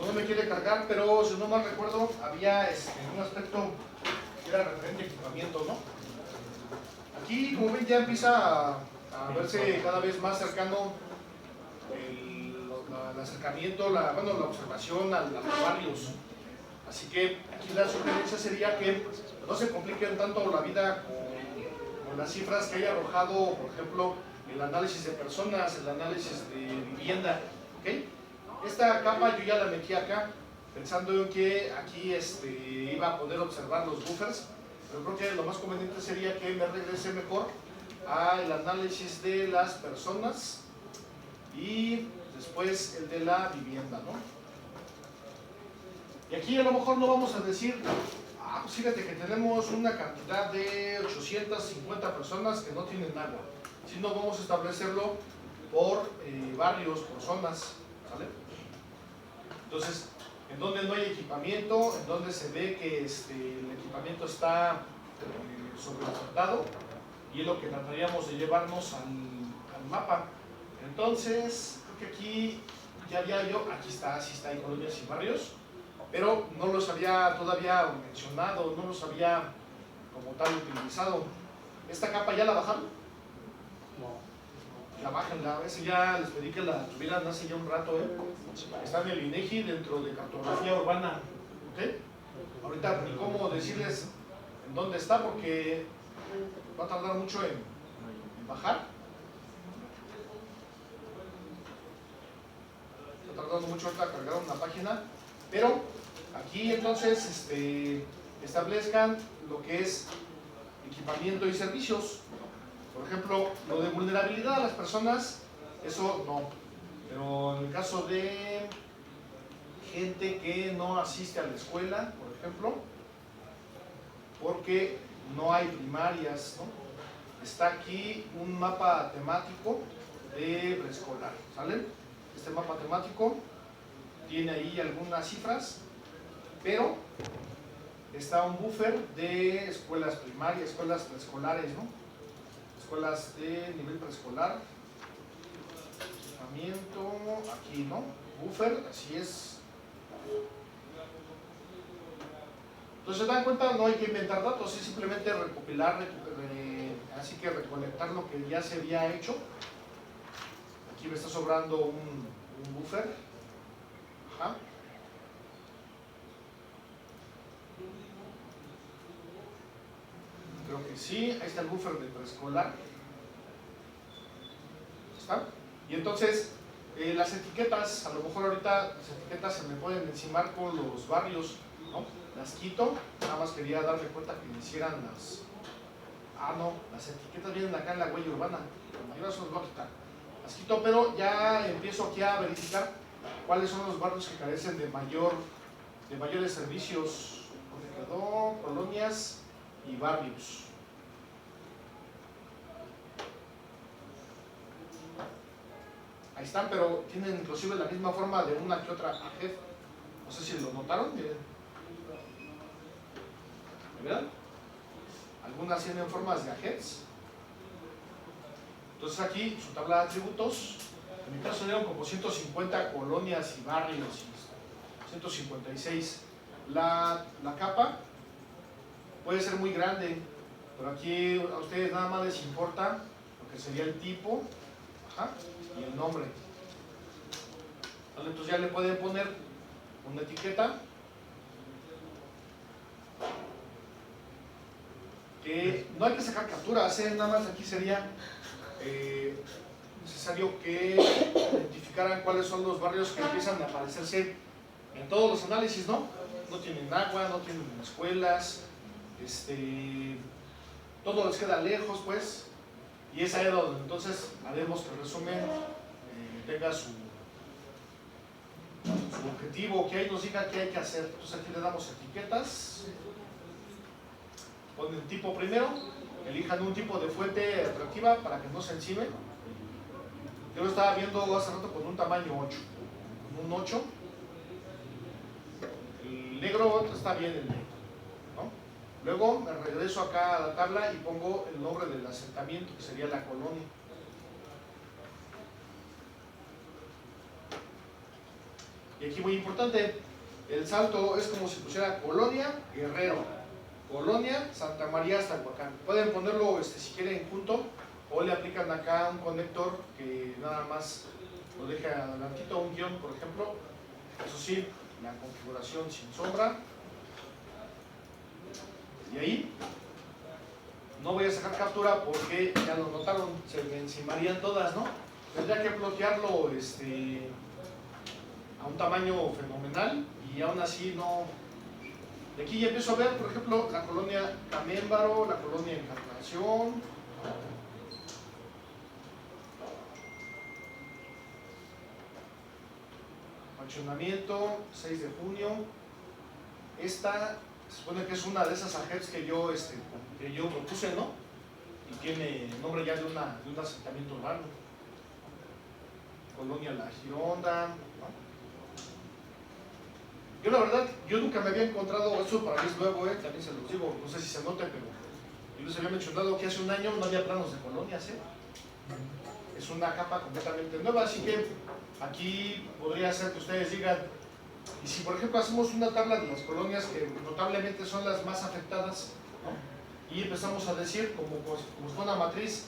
No me quiere cargar, pero si no mal recuerdo, había un aspecto que era referente a equipamiento, ¿no? Aquí, como ven, ya empieza a verse cada vez más cercano el acercamiento, la observación a los barrios. Así que aquí la sugerencia sería que no se compliquen tanto la vida con las cifras que haya arrojado, por ejemplo, el análisis de personas, el análisis de vivienda, ¿ok? Esta capa yo ya la metí acá, pensando en que aquí iba a poder observar los buffers, pero creo que lo más conveniente sería que me regrese mejor al análisis de las personas y después el de la vivienda, ¿no? Y aquí a lo mejor no vamos a decir, pues fíjate que tenemos una cantidad de 850 personas que no tienen agua, sino vamos a establecerlo por barrios, por zonas, ¿vale? Entonces, en donde no hay equipamiento, en donde se ve que el equipamiento está sobreofertado, y es lo que trataríamos de llevarnos al mapa. Entonces, creo que aquí ya había aquí está, sí está, hay colonias y barrios, pero no los había todavía mencionado, no los había como tal utilizado. ¿Esta capa ya la bajaron? No. La bajan, a veces ya les pedí que la tuvieran hace ya un rato, está en el INEGI dentro de cartografía urbana, ¿ok? Ahorita ni cómo decirles en dónde está porque va a tardar mucho en bajar. Está tardando mucho ahorita cargar una página, pero aquí entonces establezcan lo que es equipamiento y servicios. Por ejemplo, lo de vulnerabilidad a las personas, eso no. Pero en el caso de gente que no asiste a la escuela, por ejemplo, porque no hay primarias, ¿no? Está aquí un mapa temático de preescolar, ¿sale? Este mapa temático tiene ahí algunas cifras, pero está un buffer de escuelas primarias, escuelas preescolares, ¿no? Escuelas de nivel preescolar, equipamiento, aquí, ¿no? Buffer, así es. Entonces, se dan cuenta, no hay que inventar datos, es simplemente recopilar, así que recolectar lo que ya se había hecho. Aquí me está sobrando un buffer. Ajá. Creo que sí, ahí está el buffer de preescolar. ¿Está? Y entonces, las etiquetas, a lo mejor ahorita las etiquetas se me pueden encimar con los barrios, ¿no? Las quito, nada más quería darme cuenta que me hicieran las... Ah, no, las etiquetas vienen acá en la huella urbana, la mayoría se los voy a quitar. las quito, pero ya empiezo aquí a verificar cuáles son los barrios que carecen de mayores servicios. ¿Dónde quedó? Colonias y barrios. Ahí están, pero tienen inclusive la misma forma de una que otra AGED. No sé si lo notaron, miren. ¿Verdad? Algunas tienen formas de AGEDs. Entonces aquí su tabla de atributos, en mi caso dieron como 150 colonias y barrios, 156. La capa puede ser muy grande, pero aquí a ustedes nada más les importa lo que sería el tipo, y el nombre. Entonces ya le pueden poner una etiqueta que no hay que sacar capturas, nada más aquí sería necesario que identificaran cuáles son los barrios que empiezan a aparecerse en todos los análisis, ¿no? No tienen agua, no tienen escuelas, todo les queda lejos, pues, y es ahí donde entonces haremos que el resumen tenga su objetivo, que ahí nos diga qué hay que hacer. Entonces aquí le damos etiquetas, ponen tipo primero, elijan un tipo de fuente atractiva para que no se encime. Yo lo estaba viendo hace rato con un tamaño 8, con un 8. El negro está bien, el negro, ¿no? Luego me regreso acá a la tabla y pongo el nombre del asentamiento, que sería la colonia. Y aquí muy importante, el salto es como si pusiera Colonia Guerrero, Colonia Santa María Aztalhuacán. Pueden ponerlo si quieren junto, o le aplican acá un conector que nada más lo deja adelantito, un guión por ejemplo. Eso sí, la configuración sin sombra. Y ahí no voy a sacar captura porque ya lo notaron, se me encimarían todas, ¿no? Tendría que plotearlo a un tamaño fenomenal y aún así no. De aquí ya empiezo a ver, por ejemplo, la colonia Camémbaro, la colonia Encarnación, accionamiento 6 de junio. Esta se supone que es una de esas AGEDs que yo propuse, ¿no? Y tiene el nombre ya de un asentamiento urbano. Colonia La Gironda, ¿no? Yo la verdad, yo nunca me había encontrado, eso para mí es nuevo, también se los digo, no sé si se note, pero yo les había mencionado que hace un año no había planos de colonias, Es una capa completamente nueva, así que aquí podría ser que ustedes digan, y si por ejemplo hacemos una tabla de las colonias que notablemente son las más afectadas, ¿no? Y empezamos a decir, como si fuera una matriz,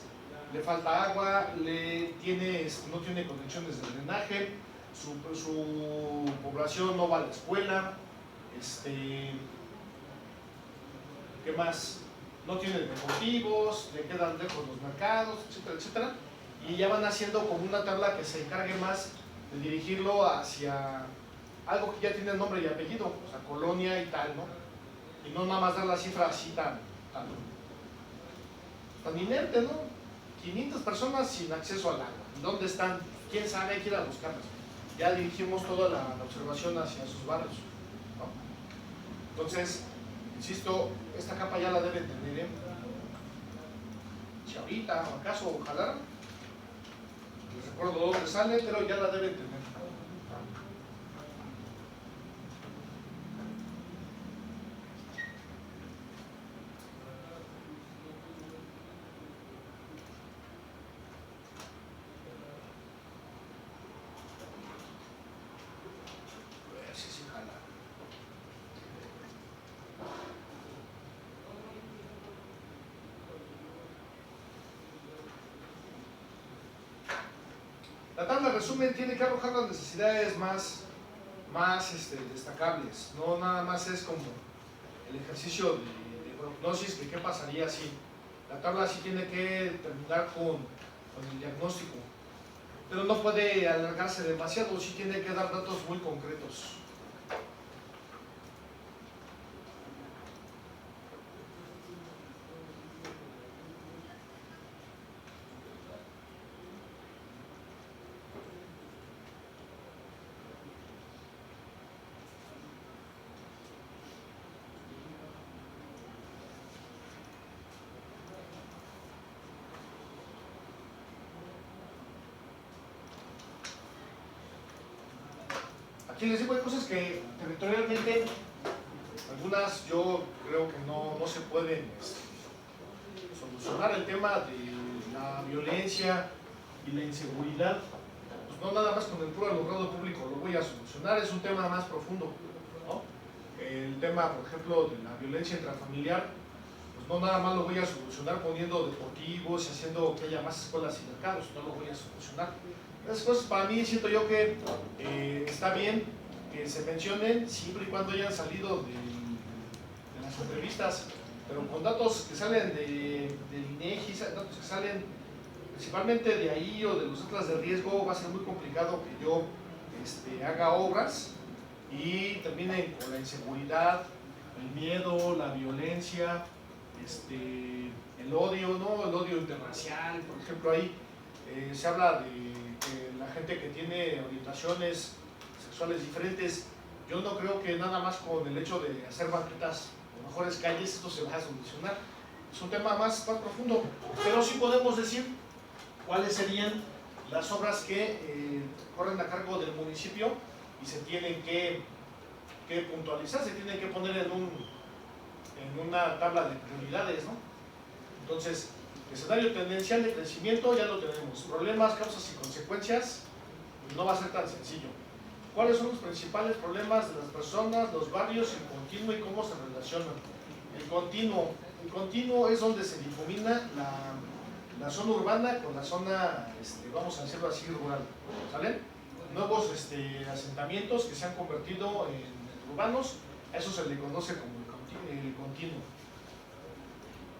le falta agua, no tiene conexiones de drenaje, su población no va a la escuela, ¿qué más? No tiene deportivos, le quedan lejos los mercados, etcétera, etcétera, y ya van haciendo como una tabla que se encargue más de dirigirlo hacia algo que ya tiene nombre y apellido, o sea, colonia y tal, ¿no? Y no nada más dar la cifra así tan inerte, ¿no? 500 personas sin acceso al agua. ¿Dónde están? ¿Quién sabe? Hay que ir a buscarlas. Ya dirigimos toda la observación hacia sus barrios, ¿no? Entonces, insisto, esta capa ya la deben tener, Si ahorita o acaso ojalá, les recuerdo dónde sale, pero ya la deben tener. La tabla de resumen tiene que arrojar las necesidades más destacables, no nada más es como el ejercicio de prognosis de qué pasaría si. La tabla sí tiene que terminar con el diagnóstico, pero no puede alargarse demasiado, sí tiene que dar datos muy concretos. Aquí les digo, hay cosas que territorialmente, algunas yo creo que no se pueden solucionar. El tema de la violencia y la inseguridad, pues no nada más con el puro alumbrado público lo voy a solucionar, es un tema más profundo, ¿no? El tema, por ejemplo, de la violencia intrafamiliar, pues no nada más lo voy a solucionar poniendo deportivos y haciendo que haya más escuelas y mercados, no lo voy a solucionar. Esas cosas para mí siento yo que está bien que se mencionen siempre y cuando hayan salido de las entrevistas, pero con datos que salen del INEGI, datos que salen principalmente de ahí o de los atlas de riesgo, va a ser muy complicado que yo haga obras y terminen con la inseguridad, el miedo, la violencia, el odio, ¿no? El odio interracial, por ejemplo, ahí se habla de que la gente que tiene orientaciones sexuales diferentes, yo no creo que nada más con el hecho de hacer banquetas o mejores calles esto se va a solucionar. Es un tema más profundo, pero sí podemos decir cuáles serían las obras que corren a cargo del municipio y se tienen que puntualizar, se tienen que poner en una tabla de prioridades, ¿no? Entonces, escenario tendencial de crecimiento ya lo tenemos. Problemas, causas y consecuencias, pues no va a ser tan sencillo. ¿Cuáles son los principales problemas de las personas, los barrios, el continuo y cómo se relacionan? El continuo es donde se difumina la zona urbana con la zona, vamos a decirlo así, rural, ¿sale? Nuevos asentamientos que se han convertido en urbanos, a eso se le conoce como el continuo.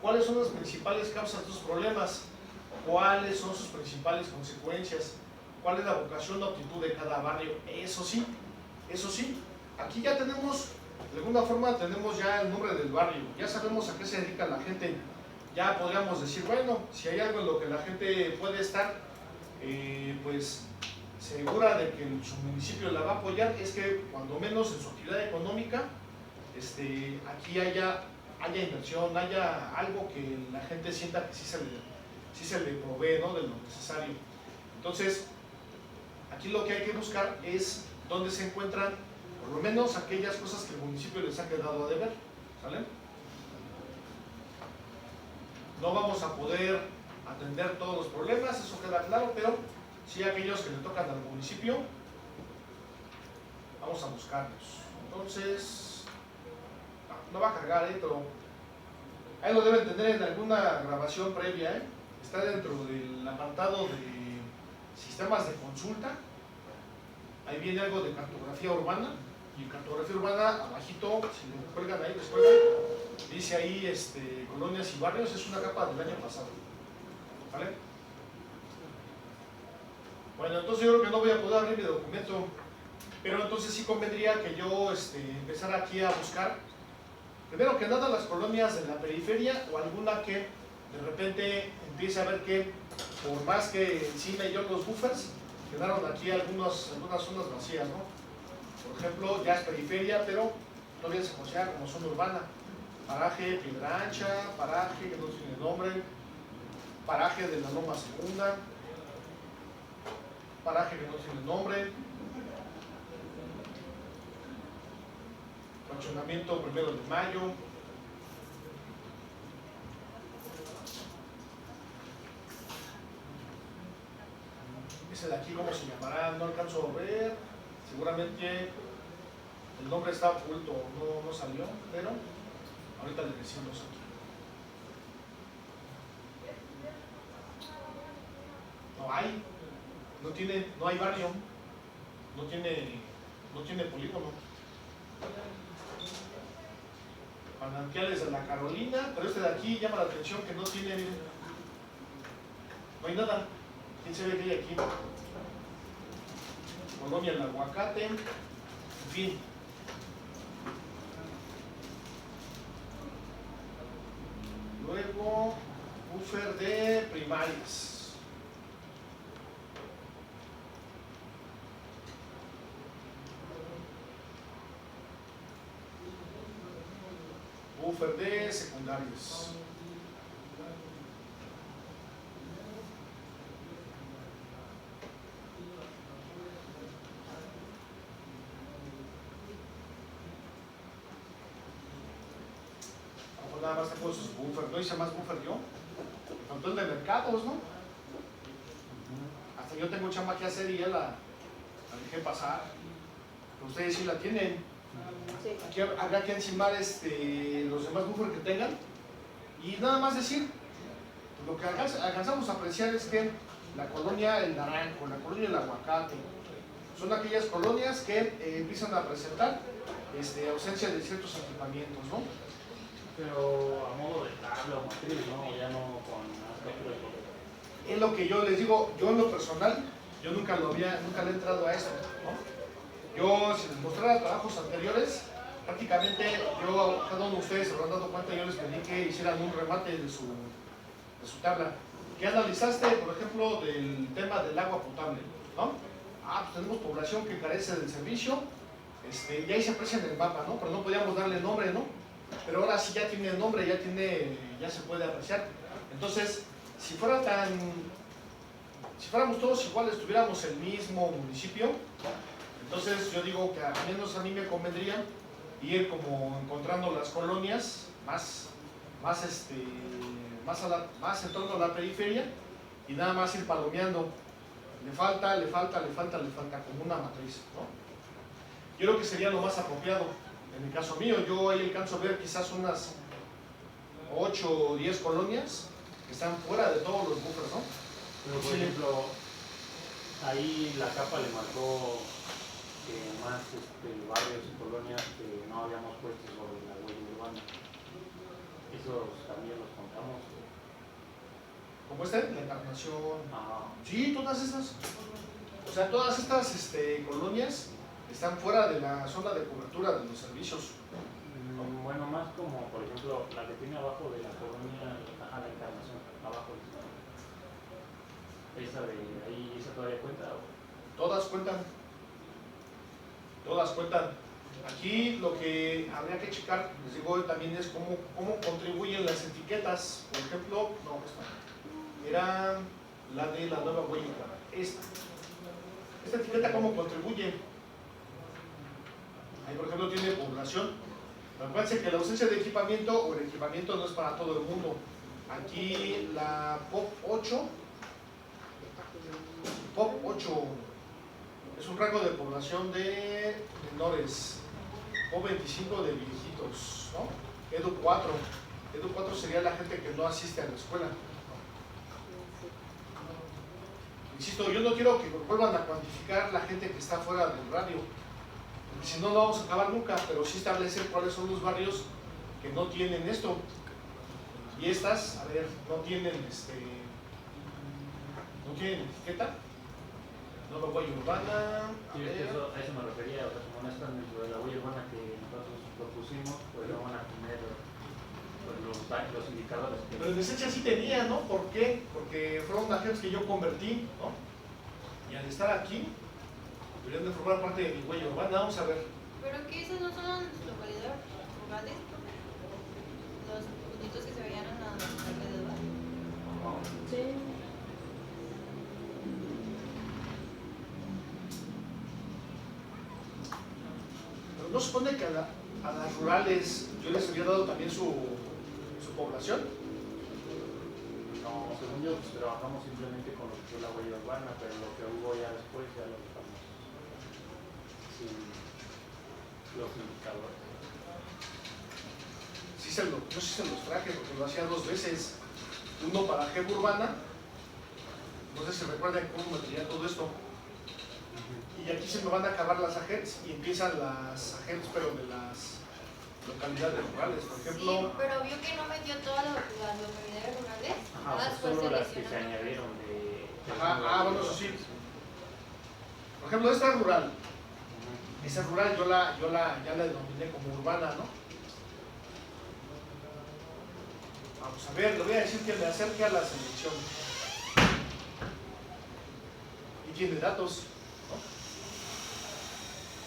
¿Cuáles son las principales causas de estos problemas? ¿Cuáles son sus principales consecuencias? ¿Cuál es la vocación o actitud de cada barrio? Eso sí, aquí ya tenemos, de alguna forma tenemos ya el nombre del barrio, ya sabemos a qué se dedica la gente, ya podríamos decir, bueno, si hay algo en lo que la gente puede estar, pues segura de que su municipio la va a apoyar, es que cuando menos en su actividad económica, aquí haya inversión, haya algo que la gente sienta que sí se le provee, ¿no? De lo necesario. Entonces, aquí lo que hay que buscar es dónde se encuentran, por lo menos, aquellas cosas que el municipio les ha quedado a deber, ¿sale? No vamos a poder atender todos los problemas, eso queda claro, pero sí aquellos que le tocan al municipio, vamos a buscarlos. Entonces, no va a cargar, pero ahí lo deben tener en alguna grabación previa, está dentro del apartado de sistemas de consulta, ahí viene algo de cartografía urbana, y en cartografía urbana, abajito, si lo cuelgan ahí, les cuelgan, dice ahí colonias y barrios, es una capa del año pasado, ¿vale? Bueno, entonces yo creo que no voy a poder abrir mi documento, pero entonces sí convendría que yo empezara aquí a buscar, primero que nada, las colonias de la periferia o alguna que de repente empiece a ver que, por más que encima yo los buffers, quedaron aquí algunas zonas vacías, ¿no? Por ejemplo, ya es periferia, pero todavía se considera como zona urbana. Paraje Piedra Ancha, paraje que no tiene nombre, paraje de la Loma Segunda, paraje que no tiene nombre, fraccionamiento 1 de Mayo, ese de aquí, ¿cómo se llamará? No alcanzo a ver, seguramente el nombre está oculto, no salió, pero ahorita le decimos aquí. No hay barrio, no tiene polígono. Manantiales de la Carolina, pero este de aquí llama la atención que no tiene, no hay nada. ¿Quién se ve que hay aquí? Colonia El Aguacate, en fin. Luego, buffer de primarias. Buffer de secundarias. más tengo esos buffers, no hice más buffer yo. Control de mercados, ¿no? Hasta yo tengo chamba que hacer y ya la dejé pasar. Pero ustedes sí la tienen. Sí. Aquí habrá que encimar los demás buffers que tengan. Y nada más decir, lo que alcanzamos a apreciar es que la colonia El Naranjo, la colonia El Aguacate, son aquellas colonias que empiezan a presentar ausencia de ciertos equipamientos, ¿no? Pero a modo de tabla o matriz, ¿no? Ya no con las capturas de foto. Es lo que yo les digo, yo en lo personal, yo nunca le he entrado a esto, ¿no? Yo, si les mostrara trabajos anteriores, prácticamente cada uno de ustedes se habrán dado cuenta, yo les pedí que hicieran un remate de su tabla. ¿Qué analizaste, por ejemplo, del tema del agua potable, ¿no? Pues tenemos población que carece del servicio, y ahí se aprecia en el mapa, ¿no? Pero no podíamos darle nombre, ¿no? Pero ahora sí ya tiene nombre, ya se puede apreciar. Entonces, si fuéramos todos iguales, tuviéramos el mismo municipio, entonces yo digo que al menos a mí me convendría ir como encontrando las colonias más en torno a la periferia y nada más ir palomeando. Le falta, como una matriz, ¿no? Yo creo que sería lo más apropiado. En el caso mío, yo ahí alcanzo a ver quizás unas 8 o 10 colonias que están fuera de todos los buffers, ¿no? Pero por ejemplo, ahí la capa le marcó más barrios y colonias que no habíamos puesto sobre la huella urbana. Esos también los contamos. Como la Encarnación. Ajá. Sí, todas estas. O sea, todas estas colonias están fuera de la zona de cobertura de los servicios. Bueno, más como, por ejemplo, la que tiene abajo de la colonia, la Encarnación, abajo. Esa de ahí, ¿esa todavía cuenta? Todas cuentan. Todas cuentan. Aquí lo que habría que checar, les digo, también es cómo contribuyen las etiquetas. Por ejemplo, era la de la nueva huella. Esta etiqueta, ¿cómo contribuye? Ahí, por ejemplo, tiene población. Acuérdense que la ausencia de equipamiento o el equipamiento no es para todo el mundo. Aquí la POP 8 es un rango de población de menores. POP 25 de viejitos, ¿no? EDU 4 sería la gente que no asiste a la escuela. Insisto, yo no quiero que vuelvan a cuantificar la gente que está fuera del radio, porque si no, no vamos a acabar nunca, pero sí establecer cuáles son los barrios que no tienen esto. Y estas, a ver, no tienen etiqueta. Nueva huella urbana. Sí, a eso me refería, o sea, como no están dentro de la huella urbana que nosotros propusimos, pues no van a tener los indicadores. Pero en esencia sí tenía, ¿no? ¿Por qué? Porque fueron agentes que yo convertí, ¿no? Y al estar aquí, deberían de formar parte de mi huella urbana. Vamos a ver. Pero que esos no son localidades rurales, los puntitos que se veían alrededor. Sí. Pero no supone que a las rurales yo les había dado también su población. No, según yo, pues trabajamos simplemente con lo que fue la huella urbana, pero lo que hubo ya después ya lo dejamos sin los indicadores. Yo sí se los traje porque lo hacía 2 veces. Uno para GEB Urbana, no sé si recuerdan cómo me tenía todo esto. Y aquí se me van a acabar las agents y empiezan las agents, pero de las localidades rurales, por ejemplo. Sí, pero vio que no metió todas las localidades rurales. Ajá, solo las que se añadieron de... Ajá, bueno, eso sí. Por ejemplo, esta es rural. Esa rural yo ya la denominé como urbana, ¿no? Vamos a ver, le voy a decir que me acerque a la selección. Y tiene datos, ¿no?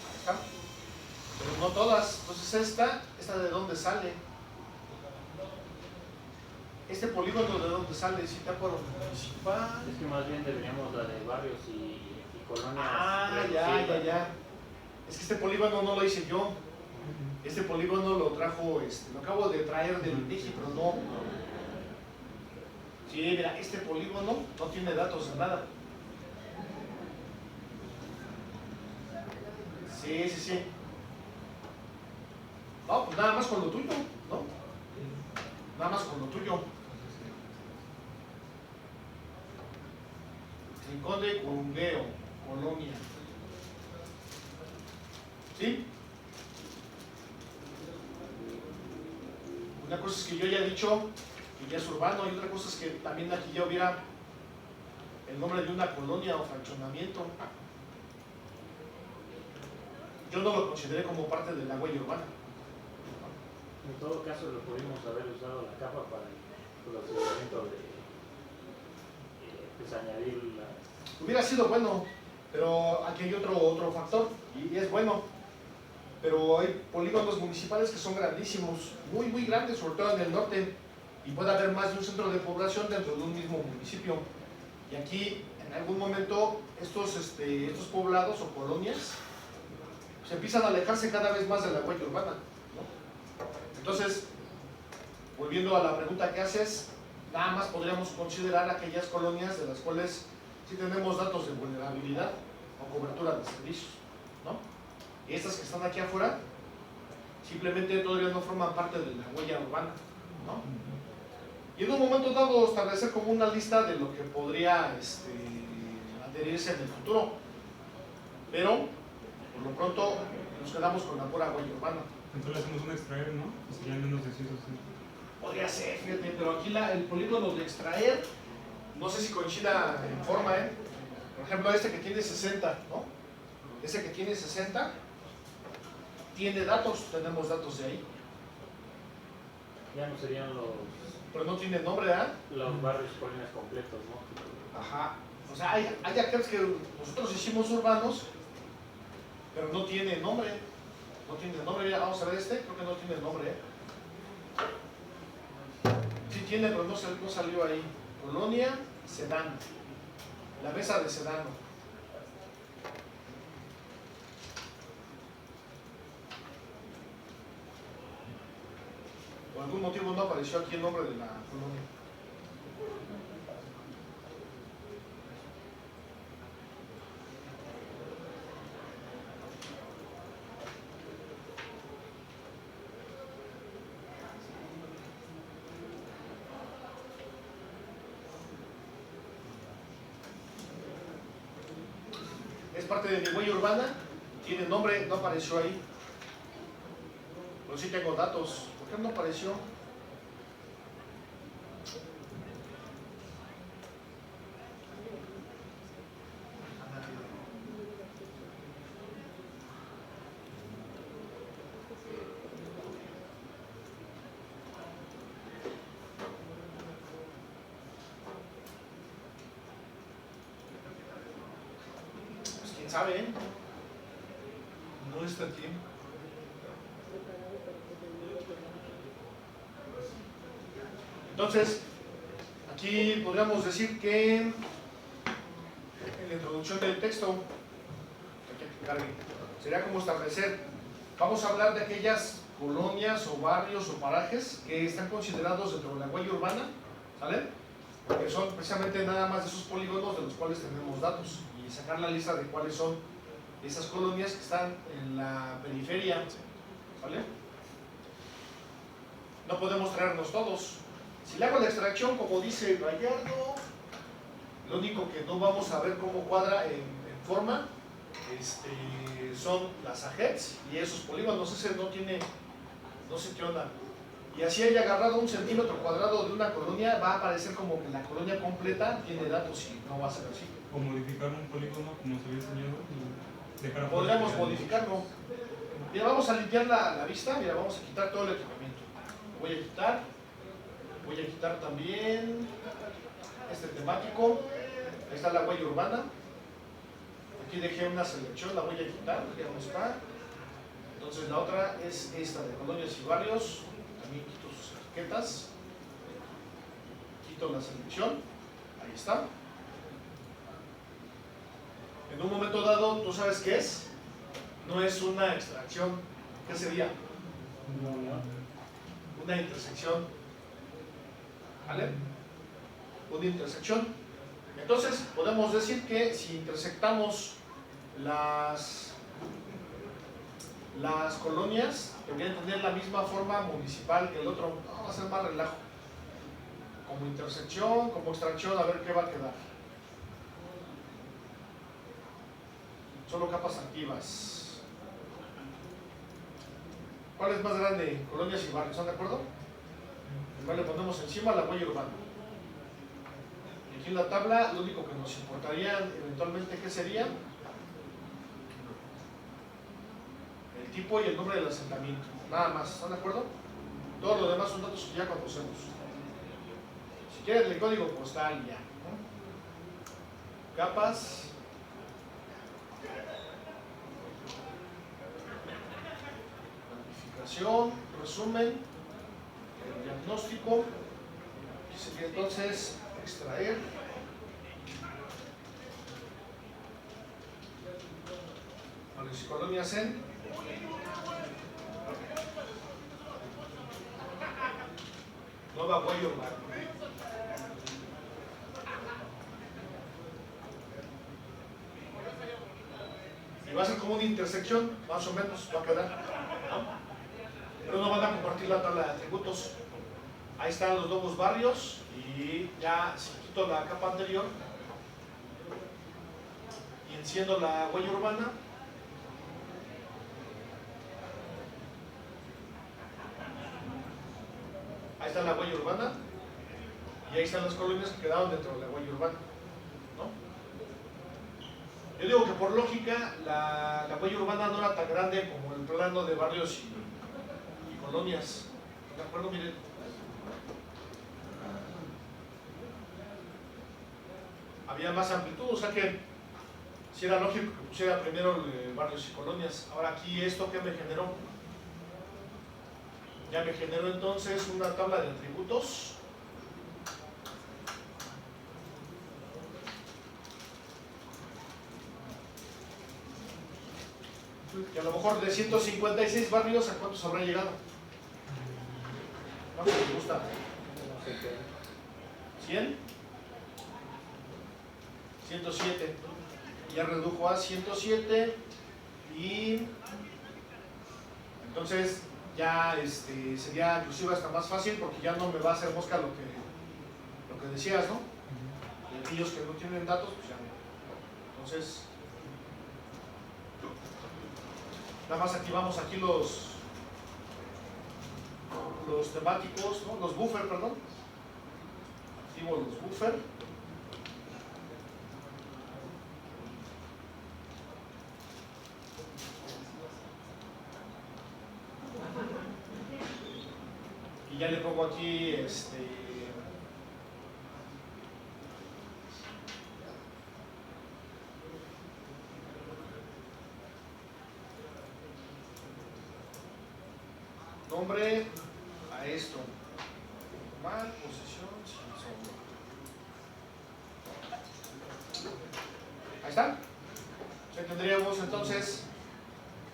Ahí está. Pero no todas. Entonces esta de dónde sale. Este polígono de dónde sale, Zitácuaro municipal. Es que más bien deberíamos la de barrios y colonias. Ya. Es que este polígono no lo hice yo. Este polígono lo trajo, lo acabo de traer del INEGI, pero no. Sí, mira, este polígono no tiene datos de nada. Sí, sí, sí. No, pues nada más con lo tuyo, ¿no? Nada más con lo tuyo. Rincón de Curungueo, Colonia. ¿Sí? Una cosa es que yo ya he dicho que ya es urbano, y otra cosa es que también aquí ya hubiera el nombre de una colonia o fraccionamiento. Yo no lo consideré como parte de la huella urbana. En todo caso, lo pudimos haber usado la capa para el procesamiento de pues, añadir la... Hubiera sido bueno, pero aquí hay otro factor, y es bueno. Pero hay polígonos municipales que son grandísimos, muy, muy grandes, sobre todo en el norte, y puede haber más de un centro de población dentro de un mismo municipio. Y aquí, en algún momento, estos poblados o colonias se empiezan a alejarse cada vez más de la huella urbana, ¿no? Entonces, volviendo a la pregunta que haces, nada más podríamos considerar aquellas colonias de las cuales sí tenemos datos de vulnerabilidad o cobertura de servicios, ¿no? Y estas que están aquí afuera, simplemente todavía no forman parte de la huella urbana, ¿no? Y en un momento dado establecer como una lista de lo que podría adherirse en el futuro, pero por lo pronto nos quedamos con la pura huella urbana. Entonces hacemos un extraer, ¿no? Y sería menos de 160. Podría ser, fíjate, pero aquí el polígono de extraer, no sé si coincida en forma, ¿eh? Por ejemplo, este que tiene 60, ¿no? Ese que tiene 60 tiene datos, tenemos datos de ahí. Ya no serían Pero no tiene nombre, ¿verdad? los barrios colonias completos, ¿no? Ajá. O sea, hay aquellos que nosotros hicimos urbanos, pero no tiene nombre. No tiene nombre. Ya vamos a ver creo que no tiene nombre. Sí tiene, pero no salió ahí. Colonia Sedano. La mesa de Sedano. Por algún motivo no apareció aquí el nombre de la colonia. Es parte de mi huella urbana, tiene nombre, no apareció ahí. Pero sí tengo datos. ¿Por qué no apareció? Pues quién sabe, ¿eh? No está aquí. Entonces, aquí podríamos decir que en la introducción del texto, sería como establecer, vamos a hablar de aquellas colonias o barrios o parajes que están considerados dentro de la huella urbana, ¿sale? Porque son precisamente nada más de esos polígonos de los cuales tenemos datos, y sacar la lista de cuáles son esas colonias que están en la periferia, ¿vale? No podemos traernos todos. Si le hago la extracción, como dice Gallardo, lo único que no vamos a ver cómo cuadra en forma son las AJETs y esos polígonos. Ese no sé qué onda. Y así haya agarrado 1 centímetro cuadrado de una colonia, va a aparecer como que la colonia completa tiene datos y no va a ser así. O modificar un polígono como se había enseñado y dejar afuera. Podríamos modificarlo. Mira, vamos a limpiar la vista. Mira, vamos a quitar todo el equipamiento. Lo voy a quitar. Voy a quitar también este temático. Ahí está la huella urbana. Aquí dejé una selección, la voy a quitar, ya no está. Entonces la otra es esta de colonias y barrios. También quito sus etiquetas. Quito la selección. Ahí está. En un momento dado, ¿tú sabes qué es? No es una extracción, ¿Qué sería? Una unión. Una intersección. ¿Vale? Una intersección. Entonces, podemos decir que si intersectamos las colonias, deberían tener la misma forma municipal que el otro. No, va a ser más relajo. Como intersección, como extracción, a ver qué va a quedar. Solo capas activas. ¿Cuál es más grande? Colonias y barrios, ¿están de acuerdo? Igual le ponemos encima la huella urbana. Y aquí en la tabla, lo único que nos importaría eventualmente, ¿qué sería? El tipo y el nombre del asentamiento. Nada más, ¿están de acuerdo? Todo lo demás son datos que ya conocemos. Si quieren el código postal, ya, ¿no? Capas. Planificación, resumen, diagnóstico. Aquí sería entonces extraer. Barrios y colonias en nueva huella urbana. Y va a ser como una intersección, más o menos, va a quedar, ¿no? Pero no van a compartir la tabla de atributos. Ahí están los nuevos barrios y ya si quito la capa anterior y enciendo la huella urbana, ahí está la huella urbana y ahí están las colonias que quedaron dentro de la huella urbana, ¿no? Yo digo que por lógica la huella urbana no era tan grande como el plano de barrios y colonias. ¿De acuerdo? Miren. Había más amplitud, o sea que si era lógico que pusiera primero barrios y colonias. Ahora aquí esto que me generó, ya me generó entonces una tabla de atributos. Que a lo mejor de 156 barrios, ¿a cuántos habrá llegado? ¿Cuántos les gusta? ¿100? 107. Ya redujo a 107 y entonces ya sería inclusive hasta más fácil porque ya no me va a hacer mosca lo que decías, ¿no? Y aquellos que no tienen datos, pues ya no. Entonces, nada más activamos aquí los temáticos, ¿no? Los buffer, perdón. Activo los buffer. Y ya le pongo aquí nombre a esto. Normal, posición, sin sombra. Ahí está. Ya tendríamos entonces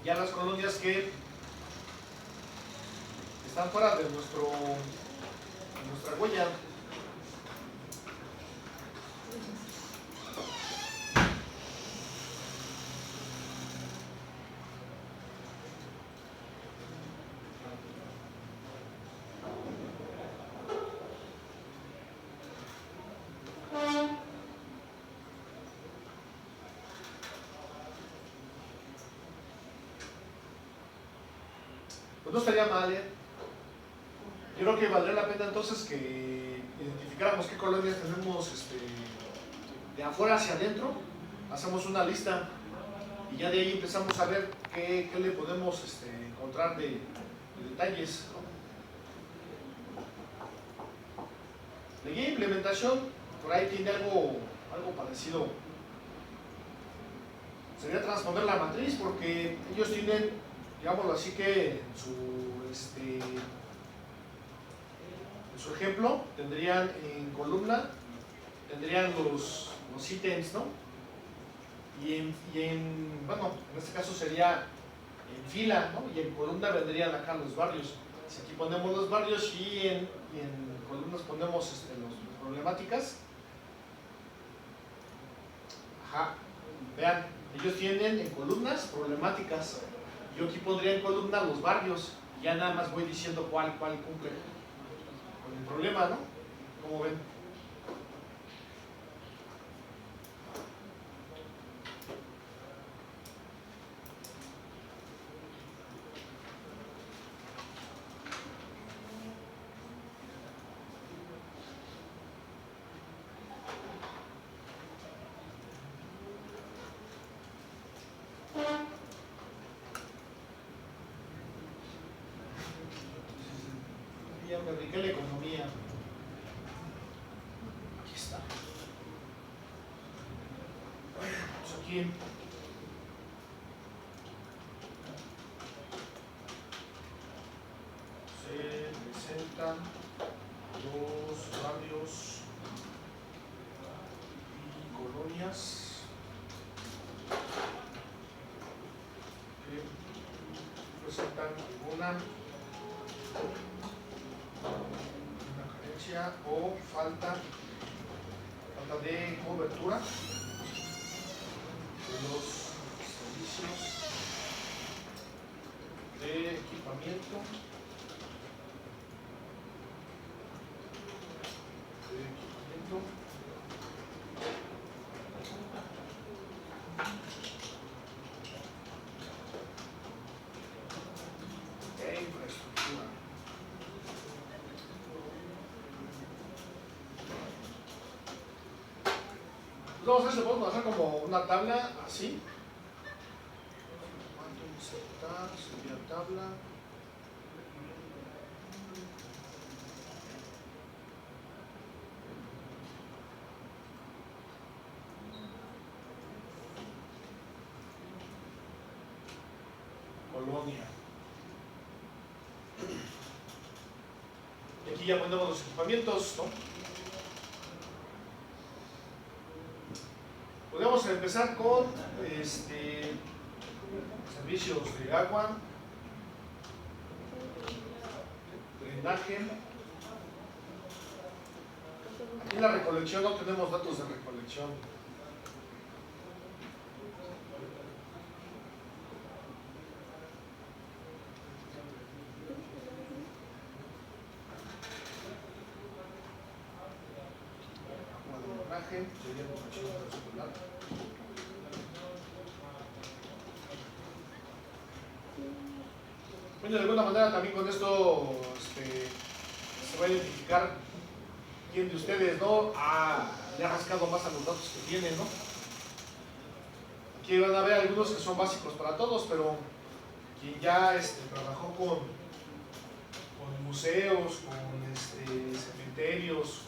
ya las colonias que están fuera de nuestra huella. Pues no estaría mal, ¿eh? Yo creo que valdría la pena entonces que identificáramos qué colonias tenemos de afuera hacia adentro, hacemos una lista y ya de ahí empezamos a ver qué le podemos encontrar de detalles, ¿no? La guía de implementación, por ahí tiene algo parecido. Sería transponer la matriz porque ellos tienen, digámoslo así, que en su ejemplo tendrían en columna, tendrían los ítems, ¿no? Bueno, en este caso sería en fila, ¿no? Y en columna vendrían acá los barrios. Si aquí ponemos los barrios y en columnas ponemos las problemáticas. Ajá, vean, ellos tienen en columnas problemáticas. Yo aquí pondría en columna los barrios. Ya nada más voy diciendo cuál cumple con el problema, ¿no? ¿Cómo ven? Ya me dediqué a la economía. Aquí está. Bueno, pues aquí se presentan los barrios y colonias que presentan una carencia o falta de cobertura de los servicios de equipamiento e infraestructura. Vamos a ver si lo podemos hacer como una tabla así. ¿Cuánto insertar? Sería tabla. Colonia. Y aquí ya ponemos los equipamientos, ¿no? Podemos empezar con servicios de agua, drenaje. Aquí en la recolección no tenemos datos de recolección. Sería educación escolar. Bueno, de alguna manera también con esto se va a identificar quién de ustedes no le ha rascado más a los datos que tiene, ¿no? Aquí van a ver algunos que son básicos para todos, pero quien ya trabajó con museos, con cementerios,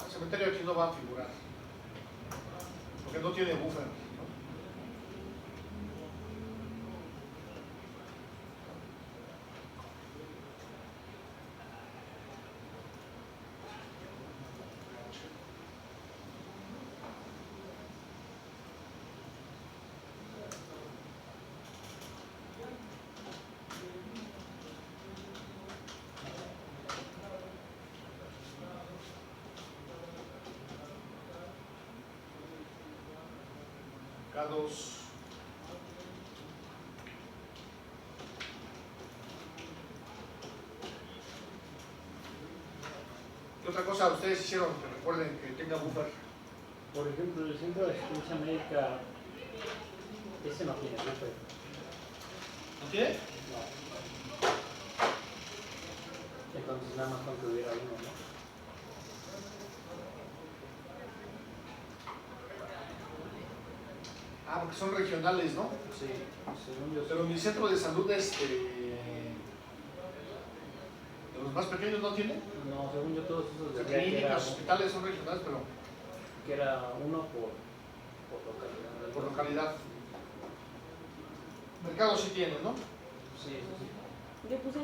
el cementerio aquí no va a figurar, porque no tiene buffer, ¿no? K2. ¿Qué otra cosa ustedes hicieron que recuerden que tenga buffer? Por ejemplo, el centro de asistencia médica, ese no tiene buffer. ¿No tiene? No. Entonces nada más con que hubiera uno, ¿no? Ah, porque son regionales, ¿no? Sí, según yo. Pero mi centro de salud de los más pequeños no tiene. No, según yo todos esos Las decían que era, clínicas, hospitales son regionales, pero que era uno por localidad. por localidad. Mercado sí tiene, ¿no? Sí, sí. Yo puse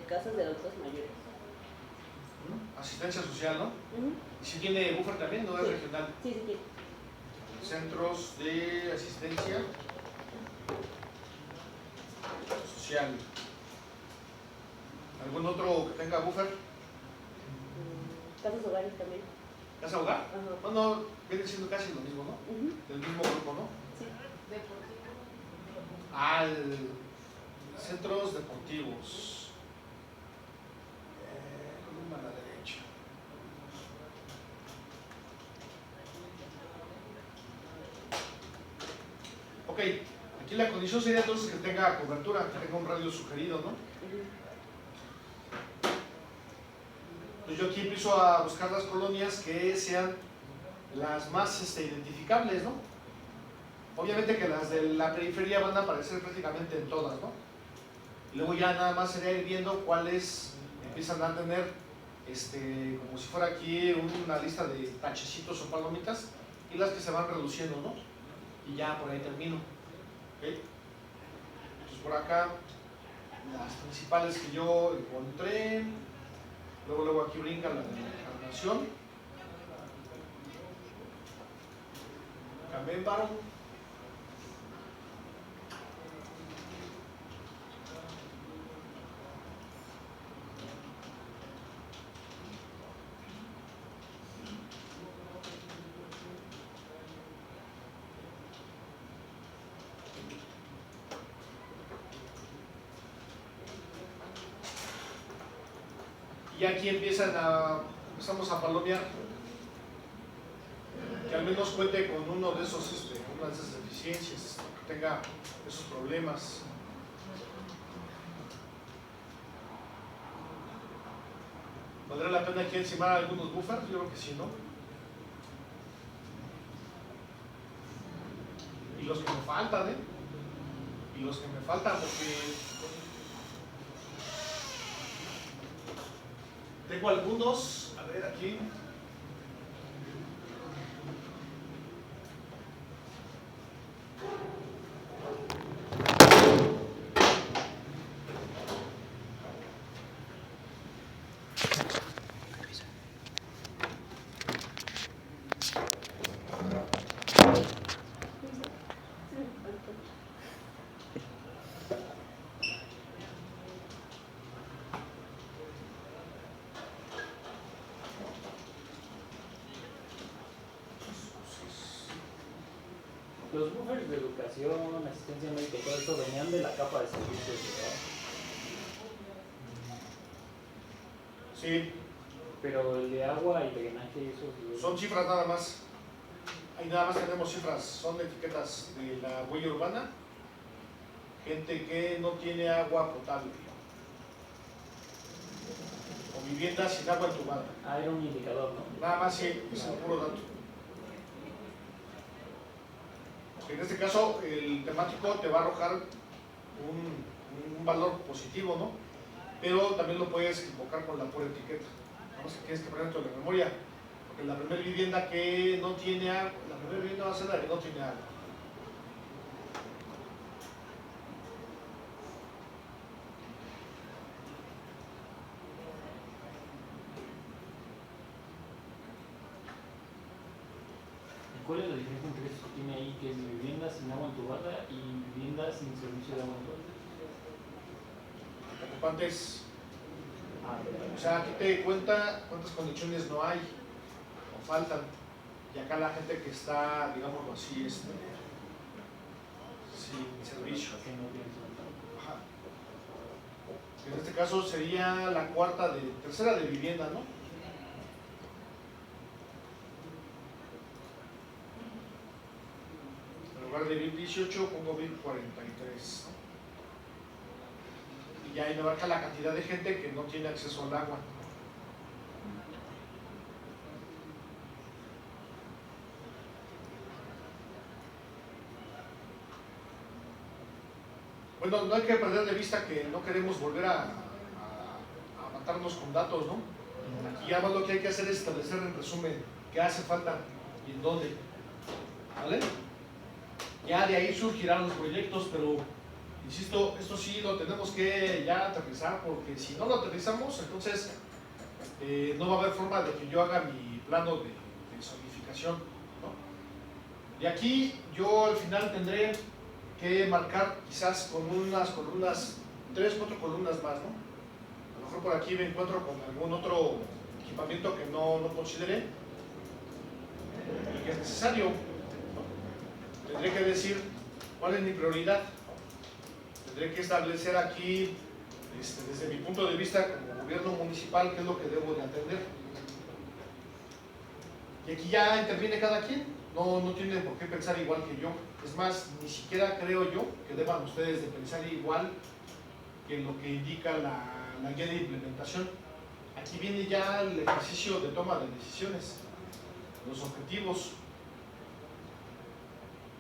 casas de adultos mayores. Asistencia social, ¿no? Ujú. Y si tiene buffer también, no es Sí. regional. Sí, sí, sí. centros de asistencia social. ¿Algún otro que tenga buffer? Casas hogares también. ¿Casa hogar? Ajá. Bueno, viene siendo casi lo mismo, ¿no? Ujú. Del mismo grupo, ¿no? Sí. Centros deportivos. Columna a la derecha. Ok, aquí la condición sería entonces que tenga cobertura, que tenga un radio sugerido, ¿no? Ujú. Entonces yo aquí empiezo a buscar las colonias que sean las más identificables, ¿no? Obviamente que las de la periferia van a aparecer prácticamente en todas, ¿no? Y luego ya nada más sería ir viendo cuáles empiezan a tener, como si fuera aquí una lista de tachecitos o palomitas, y las que se van reduciendo, ¿no? Y ya por ahí termino. ¿Ok? Entonces por acá, las principales que yo encontré, luego aquí brinca la de encarnación, Camémbaro, y aquí empezamos a palomear que al menos cuente con una de esas deficiencias, que tenga esos problemas. ¿Valdrá la pena aquí encimar algunos buffers? Yo creo que sí, ¿no? Y los que me faltan, ¿eh? Y los que me faltan, porque tengo algunos, a ver aquí. Los buffers de educación, asistencia médica y todo eso venían de la capa de servicios, ¿verdad? Sí, Pero el de agua y drenaje, eso sí. son cifras nada más. Ahí nada más tenemos cifras, son etiquetas de la huella urbana. Gente que no tiene agua potable. O viviendas sin agua entubada. Ah, era un indicador, ¿no? Nada más sí, es el puro dato. En este caso, el temático te va a arrojar un valor positivo, ¿no? Pero también lo puedes invocar con la pura etiqueta. Vamos, que tienes que poner dentro de la memoria. Porque la primera vivienda que no tiene agua, la primera vivienda va a ser la que no tiene agua. ¿Cuál es la diferencia entre eso que tiene ahí, que es vivienda sin agua entubada y vivienda sin servicio de agua entubada? Ocupantes, Ah, o sea, aquí te cuenta cuántas conexiones no hay o faltan. Y acá la gente que está, digámoslo así, sin servicio. que no tiene servicio. Ajá. En este caso sería la tercera de vivienda, ¿no? En lugar de BIP 18 pongo BIP 43, ¿no? Y ahí me marca la cantidad de gente que no tiene acceso al agua. Bueno, no hay que perder de vista que no queremos volver a matarnos con datos, ¿no? Aquí ya más lo que hay que hacer es establecer en resumen qué hace falta y en dónde. ¿Vale? Ya de ahí surgirán los proyectos, pero insisto, esto sí lo tenemos que ya aterrizar, porque si no lo aterrizamos, entonces no va a haber forma de que yo haga mi plano de zonificación, ¿no? Y aquí yo al final tendré que marcar quizás con unas columnas, 3, 4 columnas más, ¿no? A lo mejor por aquí me encuentro con algún otro equipamiento que no consideré y que es necesario, ¿no? Tendré que decir cuál es mi prioridad. Tendré que establecer aquí, desde mi punto de vista como gobierno municipal, qué es lo que debo de atender. Y aquí ya interviene cada quien, no tienen por qué pensar igual que yo. Es más, ni siquiera creo yo que deban ustedes de pensar igual que lo que indica la guía de implementación. Aquí viene ya el ejercicio de toma de decisiones, los objetivos,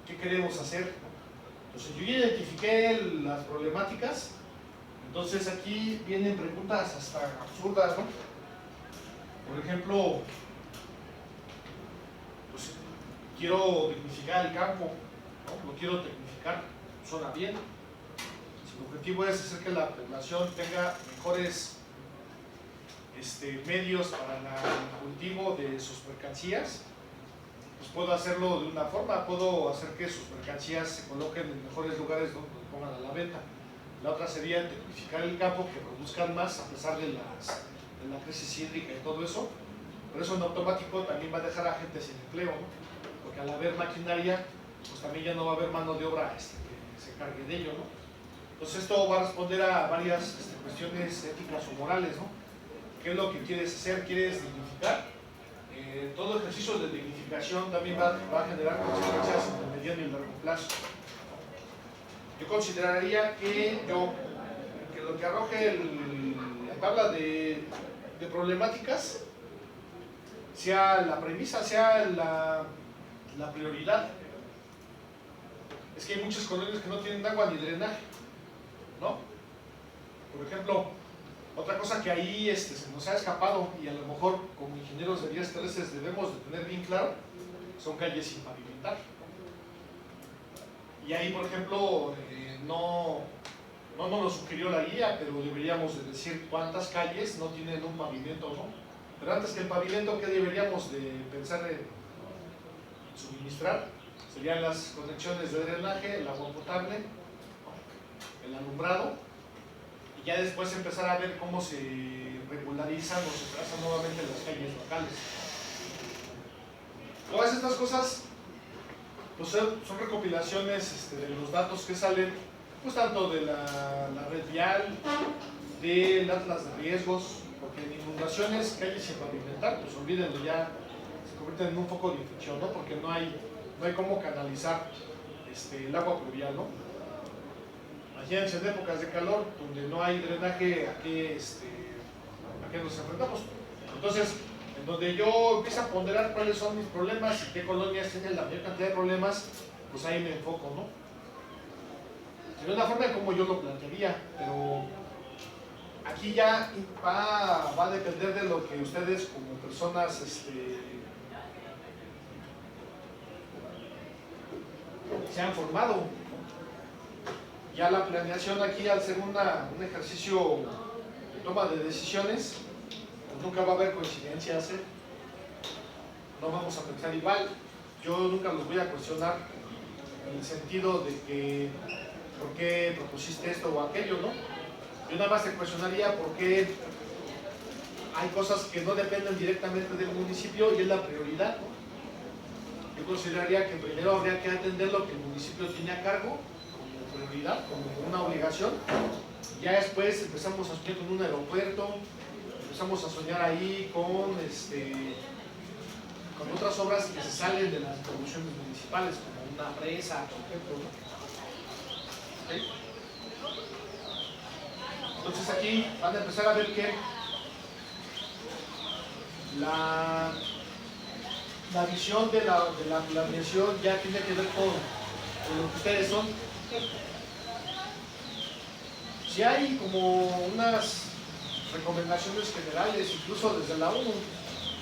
qué queremos hacer. Entonces yo ya identifiqué las problemáticas, entonces aquí vienen preguntas hasta absurdas, ¿no? Por ejemplo, pues quiero dignificar el campo, ¿no? Lo quiero tecnificar, suena bien. Si el objetivo es hacer que la población tenga mejores medios para el cultivo de sus mercancías, pues puedo hacerlo de una forma, puedo hacer que sus mercancías se coloquen en mejores lugares donde pongan a la venta. La otra sería tecnificar el campo, que produzcan más a pesar de la crisis hídrica y todo eso. Pero eso en automático también va a dejar a gente sin empleo, ¿no? Porque al haber maquinaria, pues también ya no va a haber mano de obra que se encargue de ello, ¿no? Entonces esto va a responder a varias cuestiones éticas o morales, ¿no? ¿Qué es lo que quieres hacer? ¿Quieres dignificar? Todo ejercicio de dignificación también va a generar consecuencias en el mediano y largo plazo. Yo consideraría que lo que arroje la tabla de problemáticas sea la premisa, sea la prioridad. Es que hay muchas colonias que no tienen agua ni drenaje, ¿no? Por ejemplo, otra cosa que ahí se nos ha escapado y a lo mejor como ingenieros de vías terrestres debemos de tener bien claro, son calles sin pavimentar. Y ahí, por ejemplo, no nos lo sugirió la guía, pero deberíamos de decir cuántas calles no tienen un pavimento, ¿no? Pero antes que el pavimento, ¿qué deberíamos de pensar en suministrar? Serían las conexiones de drenaje, el agua potable, ¿no? El alumbrado, y ya después empezar a ver cómo se regularizan o se trazan nuevamente las calles locales. Todas estas cosas pues son recopilaciones de los datos que salen, pues tanto de la red vial, del atlas de riesgos, porque en inundaciones, calles sin pavimentar, pues olvídenlo, ya se convierten en un foco de infección, ¿no? Porque no hay cómo canalizar el agua pluvial, ¿no? Imagínense en épocas de calor, donde no hay drenaje, ¿a qué nos enfrentamos? Entonces, en donde yo empiezo a ponderar cuáles son mis problemas y qué colonias tienen la mayor cantidad de problemas, pues ahí me enfoco, ¿no? Sería una forma de cómo yo lo plantearía, pero aquí ya va a depender de lo que ustedes como personas se han formado. Ya la planeación aquí, al ser un ejercicio de toma de decisiones, pues nunca va a haber coincidencias, no vamos a pensar igual. Yo nunca los voy a cuestionar en el sentido de que ¿por qué propusiste esto o aquello, no? Yo nada más te cuestionaría por qué hay cosas que no dependen directamente del municipio y es la prioridad, ¿no? Yo consideraría que primero habría que atender lo que el municipio tiene a cargo como prioridad, como una obligación. Ya después empezamos a soñar con un aeropuerto, empezamos a soñar ahí con otras obras que se salen de las atribuciones municipales, como una presa, por ejemplo, ¿no? ¿Okay? Entonces aquí van a empezar a ver que la visión de la planeación ya tiene que ver con lo que ustedes son. Si hay como unas recomendaciones generales, incluso desde la ONU,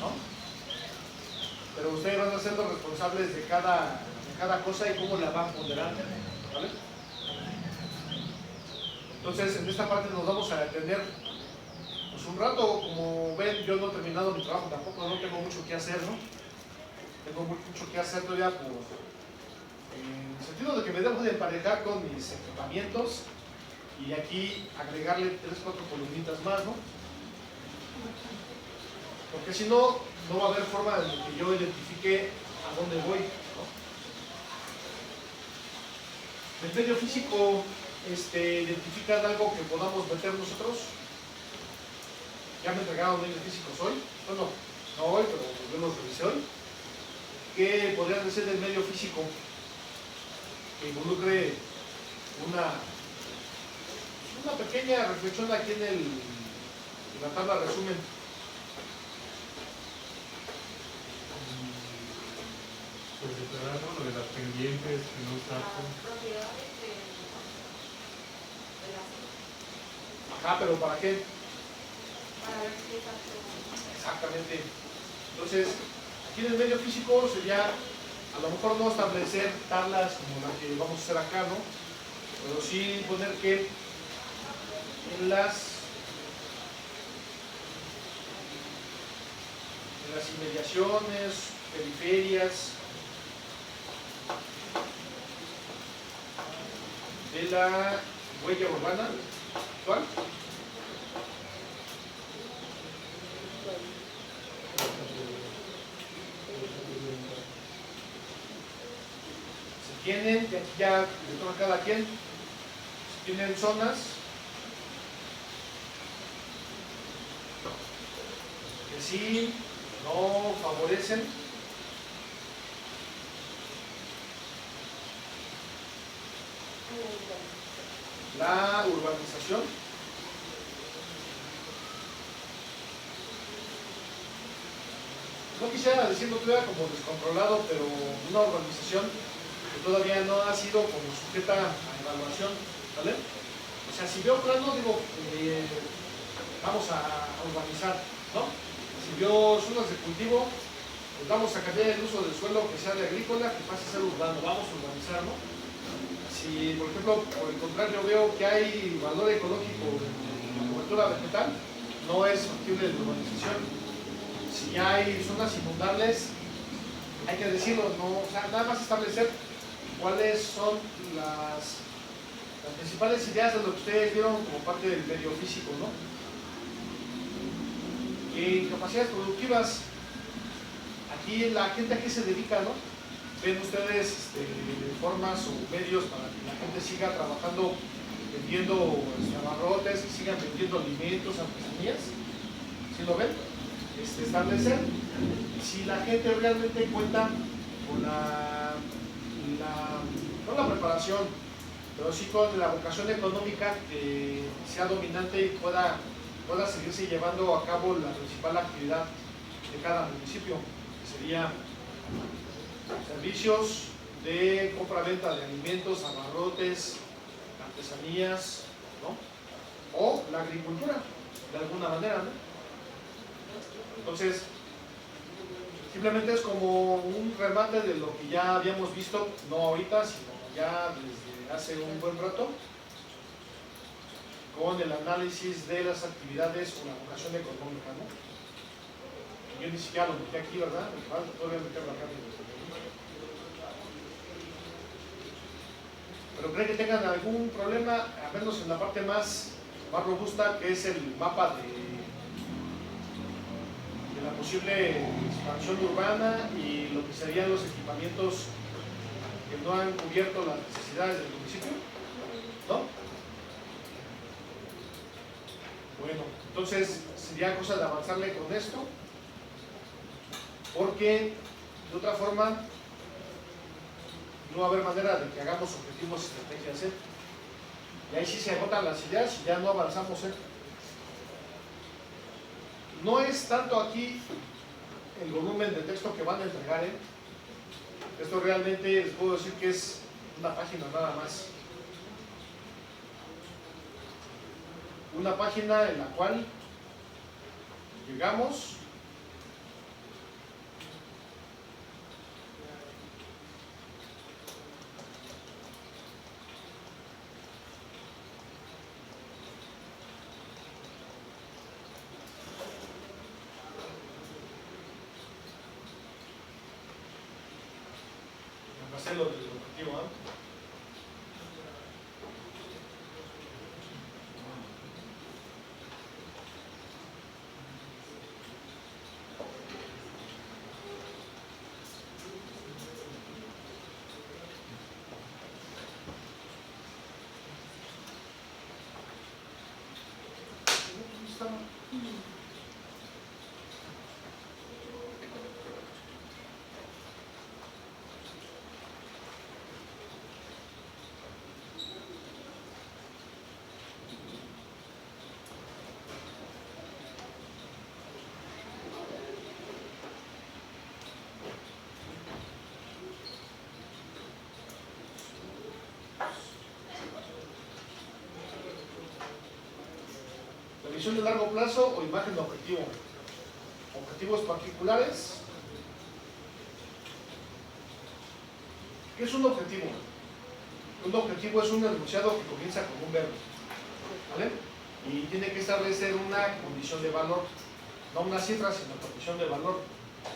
¿no? Pero ustedes van a ser los responsables de cada cosa y cómo la van ponderando, ¿vale? Entonces, en esta parte nos vamos a detener pues un rato. Como ven, yo no he terminado mi trabajo tampoco, no tengo mucho que hacer, ¿no? Tengo mucho que hacer todavía en el sentido de que me debo de emparejar con mis equipamientos y aquí agregarle 3-4 columnitas más, ¿no? Porque si no, no va a haber forma de que yo identifique a dónde voy, ¿no? El medio físico identifica algo que podamos meter nosotros. Ya me entregaron medios físicos hoy. Bueno, no hoy, pero yo los revisé hoy. ¿Qué podría ser el medio físico que involucre una pequeña reflexión aquí en la tabla resumen? Pues declarar, ¿no? Lo de las pendientes, que no saco. Propiedades de la Ajá, pero ¿para qué? para ver si es apto. Exactamente. Entonces, aquí en el medio físico sería, a lo mejor no establecer tablas como la que vamos a hacer acá, ¿no? Pero sí poner que en las inmediaciones, periferias de la huella urbana actual, se tienen, y aquí ya le toca a cada quien, se tienen zonas que sí no favorecen la urbanización. No quisiera decirlo todavía como descontrolado, pero una urbanización que todavía no ha sido como sujeta a evaluación, ¿vale? O sea, si veo plano, digo, vamos a urbanizar, ¿no? Si veo zonas de cultivo, pues vamos a cambiar el uso del suelo que sea de agrícola, que pase a ser urbano, vamos a urbanizar, ¿no? Si, por ejemplo, por el contrario, veo que hay valor ecológico en la cobertura vegetal, no es factible la urbanización. Si hay zonas inundables, hay que decirlo, no, o sea, nada más establecer cuáles son las principales ideas de lo que ustedes vieron como parte del medio físico, ¿no? Y capacidades productivas, aquí la gente a qué se dedica, ¿no? Ven ustedes formas o medios para que la gente siga trabajando vendiendo abarrotes, que sigan vendiendo alimentos, artesanías, ¿sí lo ven? Establecer si la gente realmente cuenta con no la preparación, pero sí con la vocación económica que sea dominante y pueda seguirse llevando a cabo la principal actividad de cada municipio, que sería servicios de compra-venta de alimentos, abarrotes, artesanías, ¿no? O la agricultura, de alguna manera, ¿no? Entonces, simplemente es como un remate de lo que ya habíamos visto, no ahorita, sino ya desde hace un buen rato, con el análisis de las actividades con la vocación económica, ¿no? Yo ni siquiera lo metí aquí, ¿verdad? Me falta todavía meterlo acá. Pero creen que tengan algún problema, al menos en la parte más robusta, que es el mapa de la posible expansión urbana y lo que serían los equipamientos que no han cubierto las necesidades del municipio, ¿no? Bueno, entonces sería cosa de avanzarle con esto, porque de otra forma no va a haber manera de que hagamos objetivos y estrategias, ¿eh? Y ahí sí se agotan las ideas y ya no avanzamos, ¿eh? No es tanto aquí el volumen de texto que van a entregar, ¿eh? Esto realmente les puedo decir que es una página nada más. Una página en la cual llegamos a hacer lo del objetivo. visión de largo plazo o imagen de objetivo. Objetivos particulares. ¿Qué es un objetivo? Un objetivo es un enunciado que comienza con un verbo, ¿vale? Y tiene que establecer una condición de valor, no una cifra, sino una condición de valor.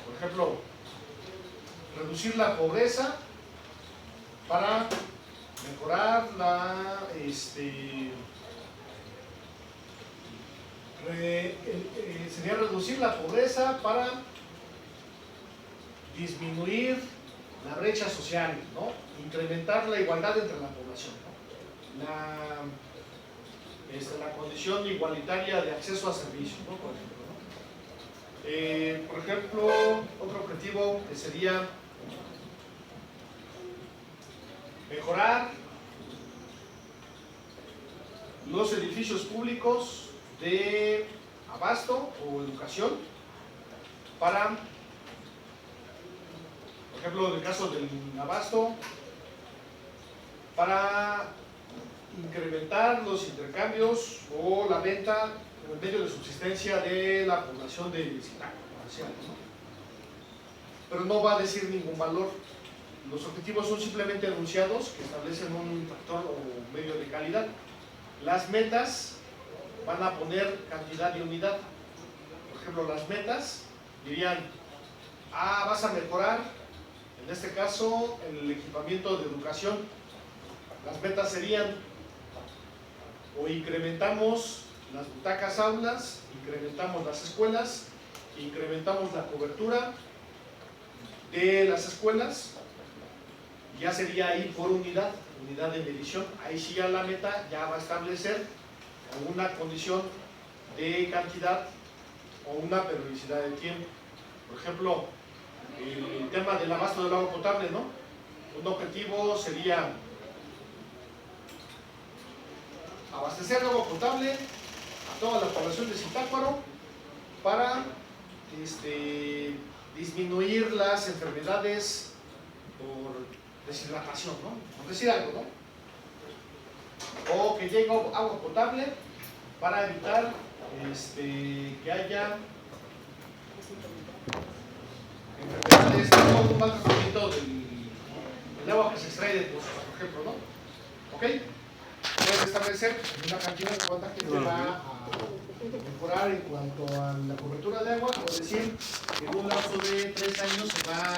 Por ejemplo, reducir la pobreza para mejorar la sería reducir la pobreza para disminuir la brecha social, ¿no? Incrementar la igualdad entre la población, ¿no? La condición igualitaria de acceso a servicios, ¿no? Por ejemplo, otro objetivo que sería mejorar los edificios públicos de abasto o educación para, por ejemplo, en el caso del abasto, para incrementar los intercambios o la venta como medio de subsistencia de la población de Zitácuaro, ¿no? Pero no va a decir ningún valor. Los objetivos son simplemente enunciados que establecen un factor o medio de calidad. Las metas van a poner cantidad y unidad. Por ejemplo, las metas dirían, vas a mejorar, en este caso, el equipamiento de educación. Las metas serían, o incrementamos las butacas aulas, incrementamos las escuelas, incrementamos la cobertura de las escuelas. Ya sería ahí por unidad de medición. Ahí sí ya la meta ya va a establecer una condición de cantidad o una periodicidad de tiempo. Por ejemplo, el tema del abasto del agua potable, ¿no? Un objetivo sería abastecer de agua potable a toda la población de Zitácuaro para disminuir las enfermedades por deshidratación, ¿no? Por decir algo, ¿no? O que llegue agua potable para evitar que haya enfermedades, no un mal tratamiento del agua que se extrae de pozos, por ejemplo, ¿no? ¿Ok? Puedes establecer una cantidad de cuánta gente va a mejorar en cuanto a la cobertura de agua, o decir que en un lapso de 3 años se va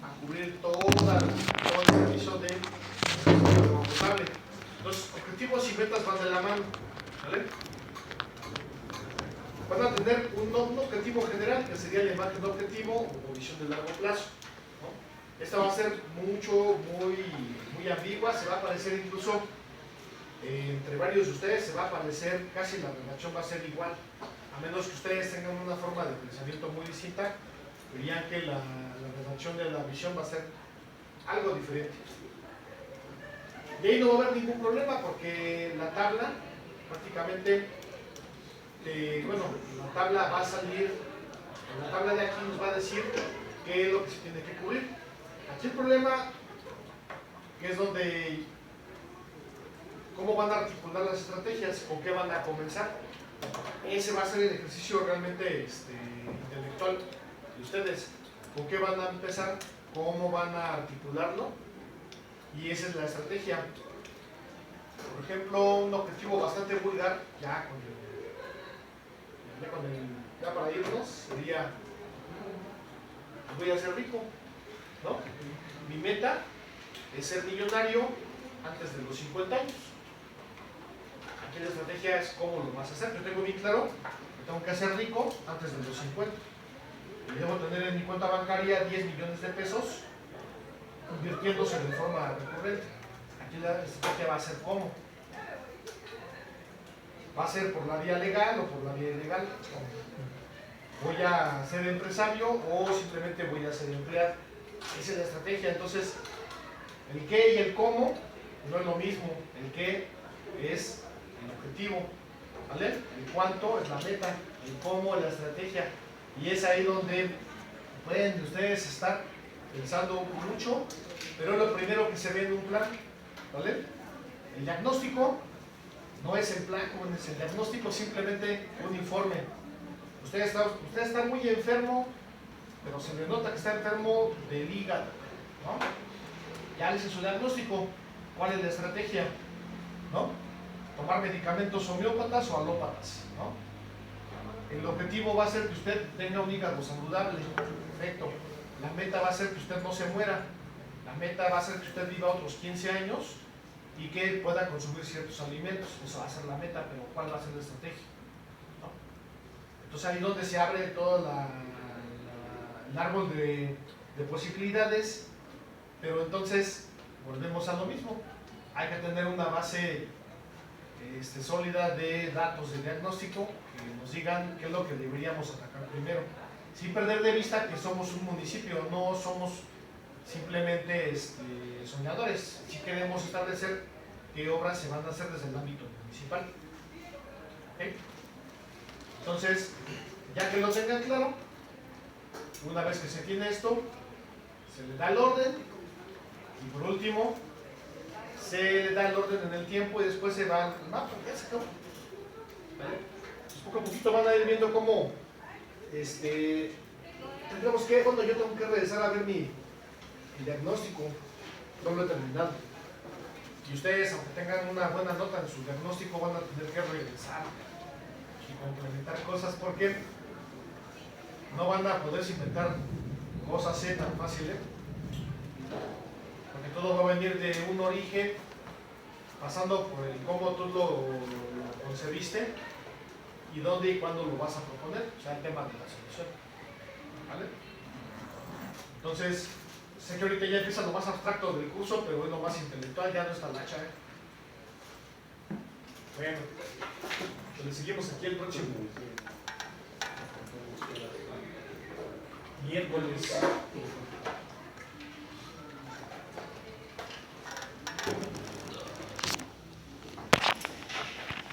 a cubrir todo el servicio de agua potable. Los objetivos y metas van de la mano, ¿vale? Van a tener un objetivo general, que sería la imagen de objetivo o visión de largo plazo, ¿no? Esta va a ser muy ambigua, se va a parecer incluso entre varios de ustedes, se va a parecer, casi la redacción va a ser igual, a menos que ustedes tengan una forma de pensamiento muy distinta, verían que la redacción de la visión va a ser algo diferente. De ahí no va a haber ningún problema porque la tabla prácticamente, la tabla va a salir, la tabla de aquí nos va a decir qué es lo que se tiene que cubrir. Aquí el problema, que es donde, cómo van a articular las estrategias, con qué van a comenzar. Ese va a ser el ejercicio realmente intelectual de ustedes. ¿Con qué van a empezar? ¿Cómo van a articularlo? Y esa es la estrategia. Por ejemplo, un objetivo bastante vulgar, ya para irnos, sería: voy a ser rico, ¿no? Mi meta es ser millonario antes de los 50 años. Aquí la estrategia es cómo lo vas a hacer. Yo tengo bien claro que tengo que ser rico antes de los 50. Y debo tener en mi cuenta bancaria 10 millones de pesos invirtiéndose de forma recurrente. Aquí la estrategia va a ser cómo. ¿Va a ser por la vía legal o por la vía ilegal? ¿Voy a ser empresario o simplemente voy a ser empleado? Esa es la estrategia. Entonces, el qué y el cómo no es lo mismo. El qué es el objetivo, ¿vale? El cuánto es la meta, el cómo es la estrategia. Y es ahí donde pueden ustedes estar pensando mucho, pero es lo primero que se ve en un plan, ¿vale? El diagnóstico No es el plan, jóvenes, el diagnóstico es simplemente un informe. Usted está muy enfermo, pero se le nota que está enfermo del hígado, ¿no? Ya le hice su diagnóstico. ¿Cuál es la estrategia? ¿No? Tomar medicamentos homeópatas o alópatas, ¿no? El objetivo va a ser que usted tenga un hígado saludable, perfecto. La meta va a ser que usted no se muera. La meta va a ser que usted viva otros 15 años y que pueda consumir ciertos alimentos. Esa va a ser la meta, pero ¿cuál va a ser la estrategia? ¿No? Entonces ahí es donde se abre todo el árbol de posibilidades, pero entonces volvemos a lo mismo. Hay que tener una base sólida de datos de diagnóstico que nos digan qué es lo que deberíamos atacar primero, sin perder de vista que somos un municipio, no somos simplemente soñadores. Si queremos establecer qué obras se van a hacer desde el ámbito municipal. ¿Okay? Entonces, ya que lo tengan claro, una vez que se tiene esto, se le da el orden y por último se le da el orden en el tiempo y después se va al mapa. Ya se acabó. ¿Vale? Entonces, poco a poquito van a ir viendo cómo tendremos que, bueno, yo tengo que regresar a ver mi diagnóstico, no lo he terminado. Y ustedes, aunque tengan una buena nota en su diagnóstico, van a tener que regresar y complementar cosas porque no van a poder inventar cosas tan fáciles, porque todo va a venir de un origen, pasando por el cómo tú lo concebiste y dónde y cuándo lo vas a proponer, o sea, el tema de la solución. ¿Vale? Entonces, sé que ahorita ya empieza lo más abstracto del curso, pero es lo más intelectual, ya no está la hacha. Bueno, pues le seguimos aquí el próximo miércoles.